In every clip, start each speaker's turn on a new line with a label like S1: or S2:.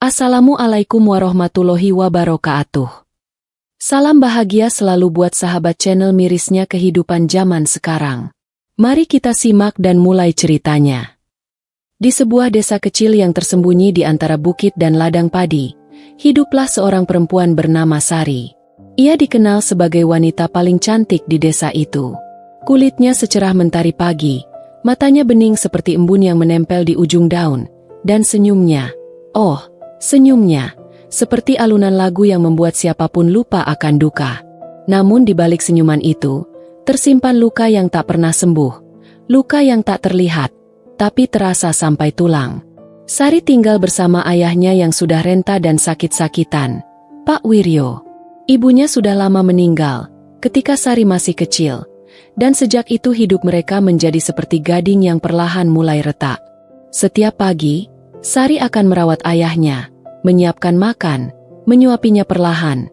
S1: Assalamualaikum warahmatullahi wabarakatuh. Salam bahagia selalu buat sahabat channel mirisnya kehidupan zaman sekarang. Mari kita simak dan mulai ceritanya. Di sebuah desa kecil yang tersembunyi di antara bukit dan ladang padi, hiduplah seorang perempuan bernama Sari. Ia dikenal sebagai wanita paling cantik di desa itu. Kulitnya secerah mentari pagi, matanya bening seperti embun yang menempel di ujung daun, dan senyumnya, senyumnya, seperti alunan lagu yang membuat siapapun lupa akan duka. Namun di balik senyuman itu, tersimpan luka yang tak pernah sembuh, luka yang tak terlihat, tapi terasa sampai tulang. Sari tinggal bersama ayahnya yang sudah renta dan sakit-sakitan, Pak Wiryo. Ibunya sudah lama meninggal, ketika Sari masih kecil, dan sejak itu hidup mereka menjadi seperti gading yang perlahan mulai retak. Setiap pagi, Sari akan merawat ayahnya, menyiapkan makan, menyuapinya perlahan,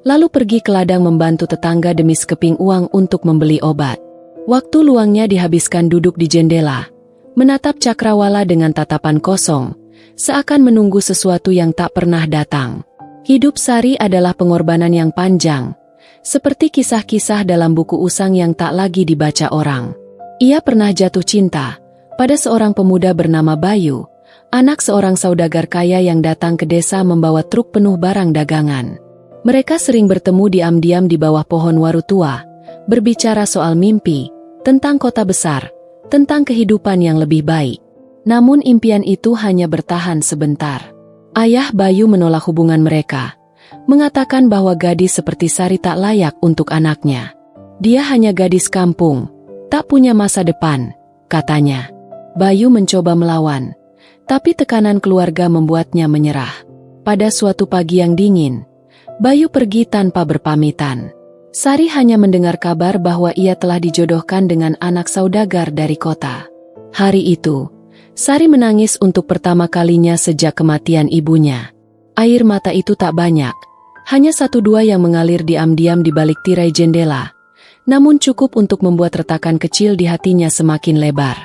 S1: lalu pergi ke ladang membantu tetangga demi sekeping uang untuk membeli obat. Waktu luangnya dihabiskan duduk di jendela, menatap cakrawala dengan tatapan kosong, seakan menunggu sesuatu yang tak pernah datang. Hidup Sari adalah pengorbanan yang panjang, seperti kisah-kisah dalam buku usang yang tak lagi dibaca orang. Ia pernah jatuh cinta pada seorang pemuda bernama Bayu, anak seorang saudagar kaya yang datang ke desa membawa truk penuh barang dagangan. Mereka sering bertemu diam-diam di bawah pohon waru tua, berbicara soal mimpi, tentang kota besar, tentang kehidupan yang lebih baik. Namun impian itu hanya bertahan sebentar. Ayah Bayu menolak hubungan mereka, mengatakan bahwa gadis seperti Sari tak layak untuk anaknya. Dia hanya gadis kampung, tak punya masa depan, katanya. Bayu mencoba melawan, tapi tekanan keluarga membuatnya menyerah. Pada suatu pagi yang dingin, Bayu pergi tanpa berpamitan. Sari hanya mendengar kabar bahwa ia telah dijodohkan dengan anak saudagar dari kota. Hari itu, Sari menangis untuk pertama kalinya sejak kematian ibunya. Air mata itu tak banyak, hanya 1-2 yang mengalir diam-diam di balik tirai jendela, namun cukup untuk membuat retakan kecil di hatinya semakin lebar.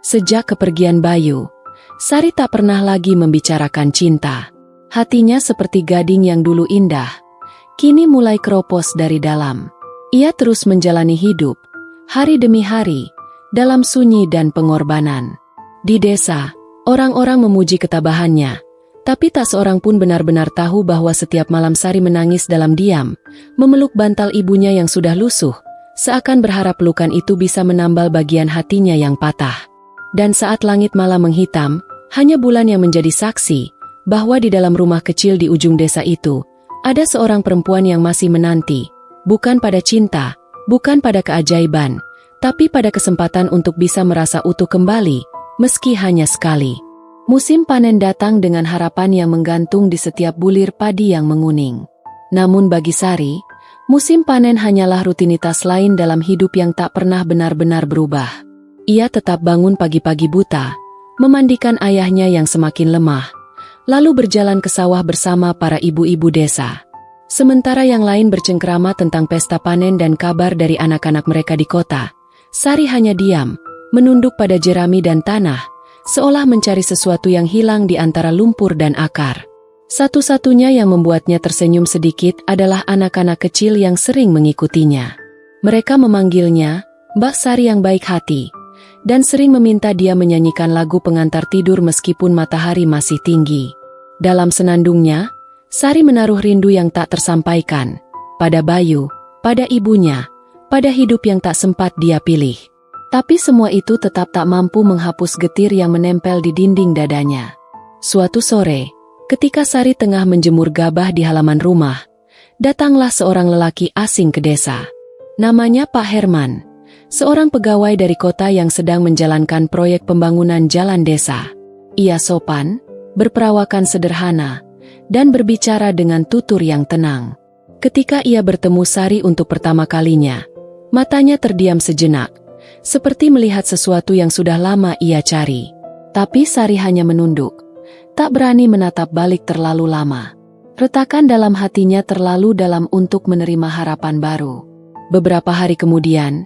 S1: Sejak kepergian Bayu, Sari tak pernah lagi membicarakan cinta. Hatinya seperti gading yang dulu indah, kini mulai keropos dari dalam. Ia terus menjalani hidup, hari demi hari, dalam sunyi dan pengorbanan. Di desa, orang-orang memuji ketabahannya, tapi tak seorang pun benar-benar tahu bahwa setiap malam Sari menangis dalam diam, memeluk bantal ibunya yang sudah lusuh, seakan berharap pelukan itu bisa menambal bagian hatinya yang patah. Dan saat langit malam menghitam, hanya bulan yang menjadi saksi bahwa di dalam rumah kecil di ujung desa itu, ada seorang perempuan yang masih menanti, bukan pada cinta, bukan pada keajaiban, tapi pada kesempatan untuk bisa merasa utuh kembali, meski hanya sekali. Musim panen datang dengan harapan yang menggantung di setiap bulir padi yang menguning. Namun bagi Sari, musim panen hanyalah rutinitas lain dalam hidup yang tak pernah benar-benar berubah. Ia tetap bangun pagi-pagi buta, memandikan ayahnya yang semakin lemah, lalu berjalan ke sawah bersama para ibu-ibu desa. Sementara yang lain bercengkrama tentang pesta panen dan kabar dari anak-anak mereka di kota, Sari hanya diam, menunduk pada jerami dan tanah, seolah mencari sesuatu yang hilang di antara lumpur dan akar. Satu-satunya yang membuatnya tersenyum sedikit adalah anak-anak kecil yang sering mengikutinya. Mereka memanggilnya Mbak Sari yang baik hati, dan sering meminta dia menyanyikan lagu pengantar tidur meskipun matahari masih tinggi. Dalam senandungnya, Sari menaruh rindu yang tak tersampaikan, pada Bayu, pada ibunya, pada hidup yang tak sempat dia pilih. Tapi semua itu tetap tak mampu menghapus getir yang menempel di dinding dadanya. Suatu sore, ketika Sari tengah menjemur gabah di halaman rumah, datanglah seorang lelaki asing ke desa. Namanya Pak Herman, seorang pegawai dari kota yang sedang menjalankan proyek pembangunan jalan desa. Ia sopan, berperawakan sederhana, dan berbicara dengan tutur yang tenang. Ketika ia bertemu Sari untuk pertama kalinya, matanya terdiam sejenak, seperti melihat sesuatu yang sudah lama ia cari. Tapi Sari hanya menunduk, tak berani menatap balik terlalu lama. Retakan dalam hatinya terlalu dalam untuk menerima harapan baru. Beberapa hari kemudian,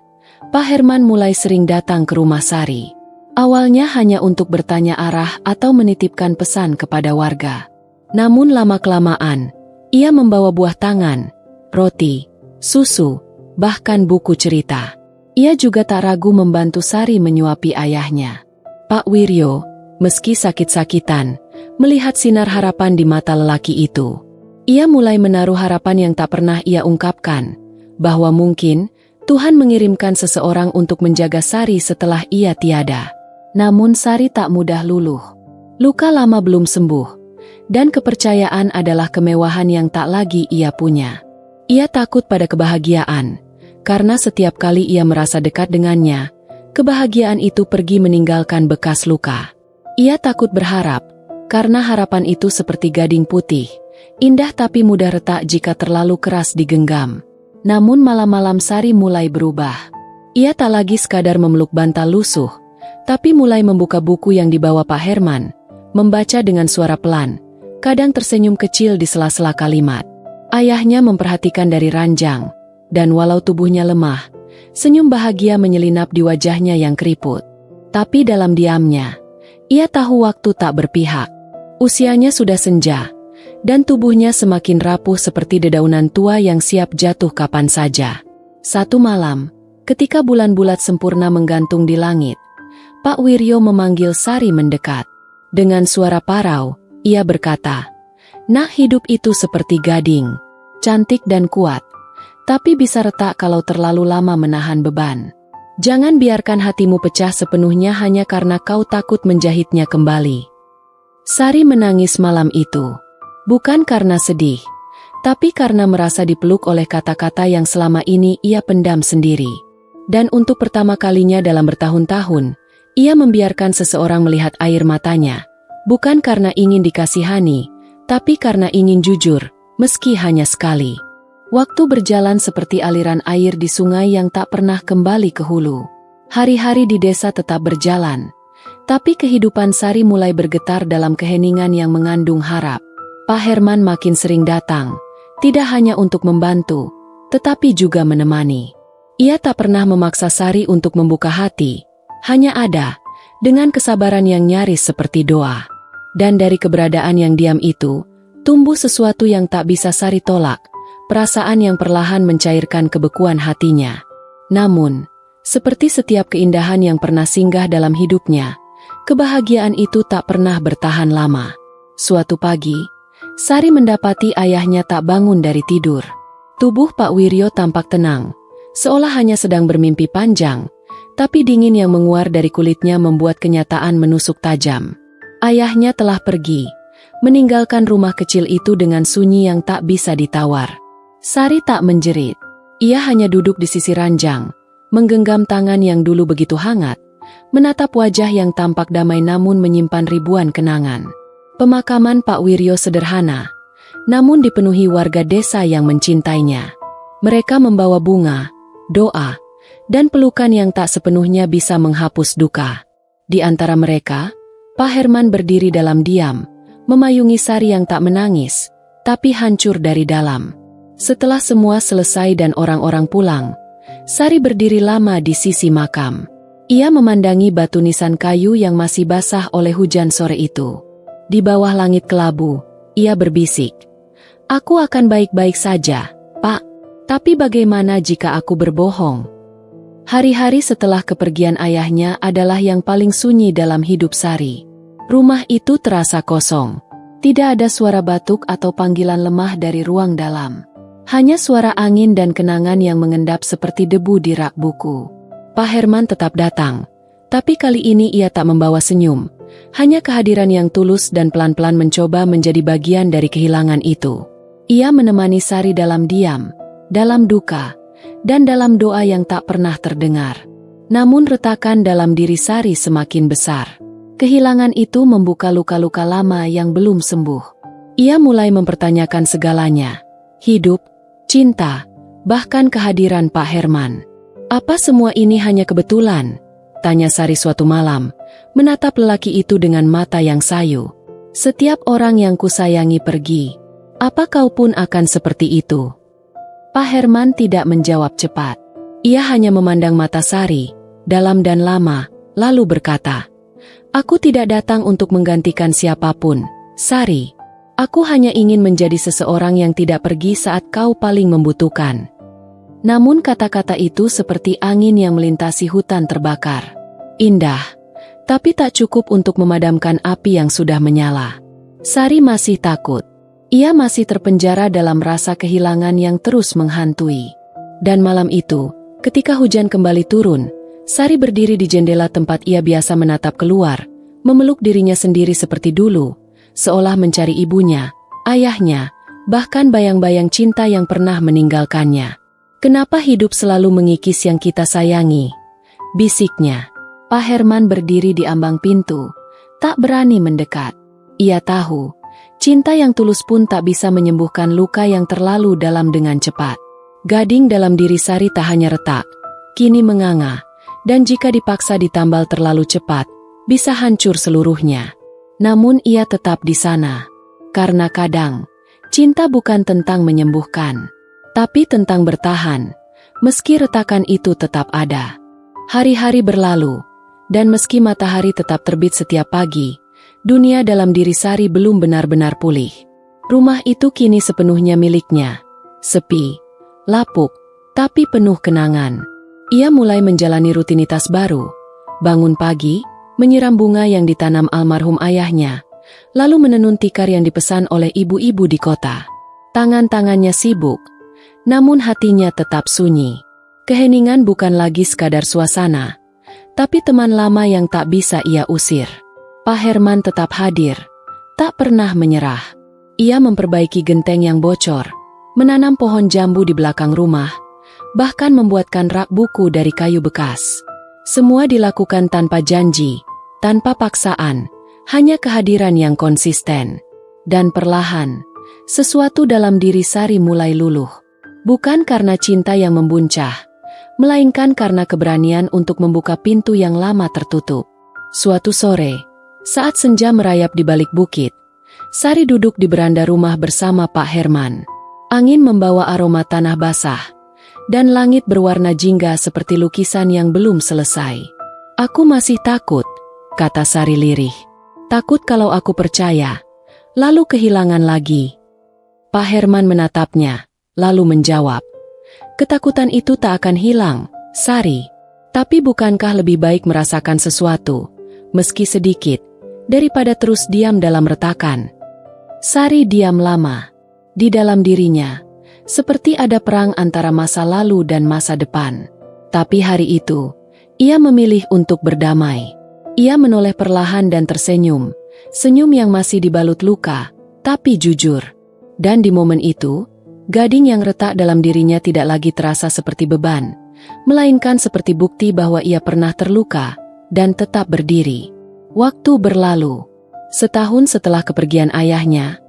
S1: Pak Herman mulai sering datang ke rumah Sari. Awalnya hanya untuk bertanya arah atau menitipkan pesan kepada warga. Namun lama-kelamaan, ia membawa buah tangan, roti, susu, bahkan buku cerita. Ia juga tak ragu membantu Sari menyuapi ayahnya. Pak Wiryo, meski sakit-sakitan, melihat sinar harapan di mata lelaki itu. Ia mulai menaruh harapan yang tak pernah ia ungkapkan, bahwa mungkin Tuhan mengirimkan seseorang untuk menjaga Sari setelah ia tiada. Namun Sari tak mudah luluh. Luka lama belum sembuh. Dan kepercayaan adalah kemewahan yang tak lagi ia punya. Ia takut pada kebahagiaan, karena setiap kali ia merasa dekat dengannya, kebahagiaan itu pergi meninggalkan bekas luka. Ia takut berharap, karena harapan itu seperti gading putih, indah tapi mudah retak jika terlalu keras digenggam. Namun malam-malam Sari mulai berubah. Ia tak lagi sekadar memeluk bantal lusuh, tapi mulai membuka buku yang dibawa Pak Herman, membaca dengan suara pelan, kadang tersenyum kecil di sela-sela kalimat. Ayahnya memperhatikan dari ranjang, dan walau tubuhnya lemah, senyum bahagia menyelinap di wajahnya yang keriput. Tapi dalam diamnya, ia tahu waktu tak berpihak. Usianya sudah senja, dan tubuhnya semakin rapuh seperti dedaunan tua yang siap jatuh kapan saja. Satu malam, ketika bulan bulat sempurna menggantung di langit, Pak Wiryo memanggil Sari mendekat. Dengan suara parau, ia berkata, "Nak, hidup itu seperti gading, cantik dan kuat, tapi bisa retak kalau terlalu lama menahan beban. Jangan biarkan hatimu pecah sepenuhnya hanya karena kau takut menjahitnya kembali." Sari menangis malam itu, bukan karena sedih, tapi karena merasa dipeluk oleh kata-kata yang selama ini ia pendam sendiri. Dan untuk pertama kalinya dalam bertahun-tahun, ia membiarkan seseorang melihat air matanya. Bukan karena ingin dikasihani, tapi karena ingin jujur, meski hanya sekali. Waktu berjalan seperti aliran air di sungai yang tak pernah kembali ke hulu. Hari-hari di desa tetap berjalan, tapi kehidupan Sari mulai bergetar dalam keheningan yang mengandung harap. Pak Herman makin sering datang, tidak hanya untuk membantu, tetapi juga menemani. Ia tak pernah memaksa Sari untuk membuka hati, hanya ada, dengan kesabaran yang nyaris seperti doa. Dan dari keberadaan yang diam itu, tumbuh sesuatu yang tak bisa Sari tolak, perasaan yang perlahan mencairkan kebekuan hatinya. Namun, seperti setiap keindahan yang pernah singgah dalam hidupnya, kebahagiaan itu tak pernah bertahan lama. Suatu pagi, Sari mendapati ayahnya tak bangun dari tidur. Tubuh Pak Wiryo tampak tenang, seolah hanya sedang bermimpi panjang, tapi dingin yang menguar dari kulitnya membuat kenyataan menusuk tajam. Ayahnya telah pergi, meninggalkan rumah kecil itu dengan sunyi yang tak bisa ditawar. Sari tak menjerit. Ia hanya duduk di sisi ranjang, menggenggam tangan yang dulu begitu hangat, menatap wajah yang tampak damai namun menyimpan ribuan kenangan. Pemakaman Pak Wiryo sederhana, namun dipenuhi warga desa yang mencintainya. Mereka membawa bunga, doa, dan pelukan yang tak sepenuhnya bisa menghapus duka. Di antara mereka, Pak Herman berdiri dalam diam, memayungi Sari yang tak menangis, tapi hancur dari dalam. Setelah semua selesai dan orang-orang pulang, Sari berdiri lama di sisi makam. Ia memandangi batu nisan kayu yang masih basah oleh hujan sore itu. Di bawah langit kelabu, ia berbisik, "Aku akan baik-baik saja, Pak. Tapi bagaimana jika aku berbohong?" Hari-hari setelah kepergian ayahnya adalah yang paling sunyi dalam hidup Sari. Rumah itu terasa kosong. Tidak ada suara batuk atau panggilan lemah dari ruang dalam. Hanya suara angin dan kenangan yang mengendap seperti debu di rak buku. Pak Herman tetap datang, tapi kali ini ia tak membawa senyum. Hanya kehadiran yang tulus dan pelan-pelan mencoba menjadi bagian dari kehilangan itu. Ia menemani Sari dalam diam, dalam duka, dan dalam doa yang tak pernah terdengar. Namun retakan dalam diri Sari semakin besar. Kehilangan itu membuka luka-luka lama yang belum sembuh. Ia mulai mempertanyakan segalanya. Hidup, cinta, bahkan kehadiran Pak Herman. "Apa semua ini hanya kebetulan?" tanya Sari suatu malam, menatap lelaki itu dengan mata yang sayu. "Setiap orang yang kusayangi pergi. Apa kau pun akan seperti itu?" Pak Herman tidak menjawab cepat. Ia hanya memandang mata Sari, dalam dan lama, lalu berkata, "Aku tidak datang untuk menggantikan siapapun, Sari. Aku hanya ingin menjadi seseorang yang tidak pergi saat kau paling membutuhkan. Namun kata-kata itu seperti angin yang melintasi hutan terbakar. Indah, tapi tak cukup untuk memadamkan api yang sudah menyala. Sari masih takut. Ia masih terpenjara dalam rasa kehilangan yang terus menghantui. Dan malam itu, ketika hujan kembali turun, Sari berdiri di jendela tempat ia biasa menatap keluar, memeluk dirinya sendiri seperti dulu, seolah mencari ibunya, ayahnya, bahkan bayang-bayang cinta yang pernah meninggalkannya. Kenapa hidup selalu mengikis yang kita sayangi? Bisiknya. Pak Herman berdiri di ambang pintu, tak berani mendekat. Ia tahu, cinta yang tulus pun tak bisa menyembuhkan luka yang terlalu dalam dengan cepat. Gading dalam diri Sari tak hanya retak, kini menganga, dan jika dipaksa ditambal terlalu cepat, bisa hancur seluruhnya. Namun ia tetap di sana, karena kadang, cinta bukan tentang menyembuhkan, tapi tentang bertahan, meski retakan itu tetap ada. Hari-hari berlalu, dan meski matahari tetap terbit setiap pagi, dunia dalam diri Sari belum benar-benar pulih. Rumah itu kini sepenuhnya miliknya. Sepi, lapuk, tapi penuh kenangan. Ia mulai menjalani rutinitas baru. Bangun pagi, menyiram bunga yang ditanam almarhum ayahnya, lalu menenun tikar yang dipesan oleh ibu-ibu di kota. Tangan-tangannya sibuk, namun hatinya tetap sunyi. Keheningan bukan lagi sekadar suasana, tapi teman lama yang tak bisa ia usir. Pak Herman tetap hadir, tak pernah menyerah. Ia memperbaiki genteng yang bocor, menanam pohon jambu di belakang rumah, bahkan membuatkan rak buku dari kayu bekas. Semua dilakukan tanpa janji, tanpa paksaan, hanya kehadiran yang konsisten. Dan perlahan, sesuatu dalam diri Sari mulai luluh. Bukan karena cinta yang membuncah, melainkan karena keberanian untuk membuka pintu yang lama tertutup. Suatu sore, saat senja merayap di balik bukit, Sari duduk di beranda rumah bersama Pak Herman. Angin membawa aroma tanah basah, dan langit berwarna jingga seperti lukisan yang belum selesai. "Aku masih takut," kata Sari lirih. "Takut kalau aku percaya, lalu kehilangan lagi." Pak Herman menatapnya, lalu menjawab, "Ketakutan itu tak akan hilang, Sari. Tapi bukankah lebih baik merasakan sesuatu, meski sedikit, daripada terus diam dalam retakan?" Sari diam lama. Di dalam dirinya, seperti ada perang antara masa lalu dan masa depan. Tapi hari itu, ia memilih untuk berdamai. Ia menoleh perlahan dan tersenyum, senyum yang masih dibalut luka, tapi jujur. Dan di momen itu, gading yang retak dalam dirinya tidak lagi terasa seperti beban, melainkan seperti bukti bahwa ia pernah terluka, dan tetap berdiri. Waktu berlalu. Setahun setelah kepergian ayahnya,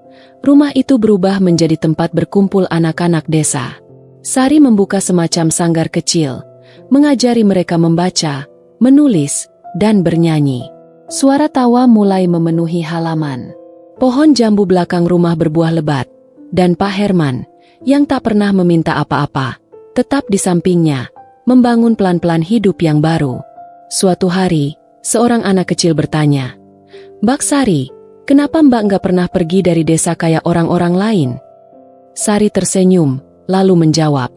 S1: rumah itu berubah menjadi tempat berkumpul anak-anak desa. Sari membuka semacam sanggar kecil, mengajari mereka membaca, menulis, dan bernyanyi. Suara tawa mulai memenuhi halaman. Pohon jambu belakang rumah berbuah lebat, dan Pak Herman, yang tak pernah meminta apa-apa, tetap di sampingnya, membangun pelan-pelan hidup yang baru. Suatu hari, seorang anak kecil bertanya, "Mbak Sari, kenapa Mbak nggak pernah pergi dari desa kayak orang-orang lain?" Sari tersenyum, lalu menjawab,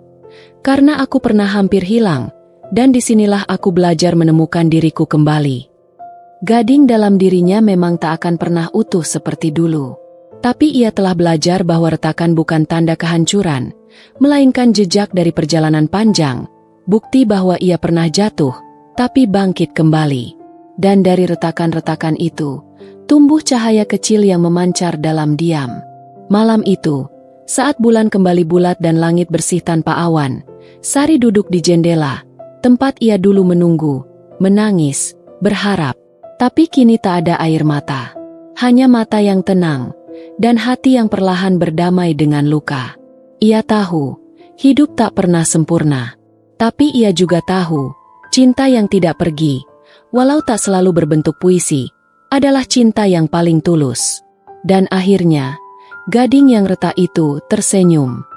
S1: "Karena aku pernah hampir hilang, dan disinilah aku belajar menemukan diriku kembali." Gading dalam dirinya memang tak akan pernah utuh seperti dulu. Tapi ia telah belajar bahwa retakan bukan tanda kehancuran, melainkan jejak dari perjalanan panjang, bukti bahwa ia pernah jatuh, tapi bangkit kembali. Dan dari retakan-retakan itu, tumbuh cahaya kecil yang memancar dalam diam. Malam itu, saat bulan kembali bulat dan langit bersih tanpa awan, Sari duduk di jendela, tempat ia dulu menunggu, menangis, berharap. Tapi kini tak ada air mata. Hanya mata yang tenang, dan hati yang perlahan berdamai dengan luka. Ia tahu, hidup tak pernah sempurna. Tapi ia juga tahu, cinta yang tidak pergi, walau tak selalu berbentuk puisi, adalah cinta yang paling tulus. Dan akhirnya, gading yang retak itu tersenyum.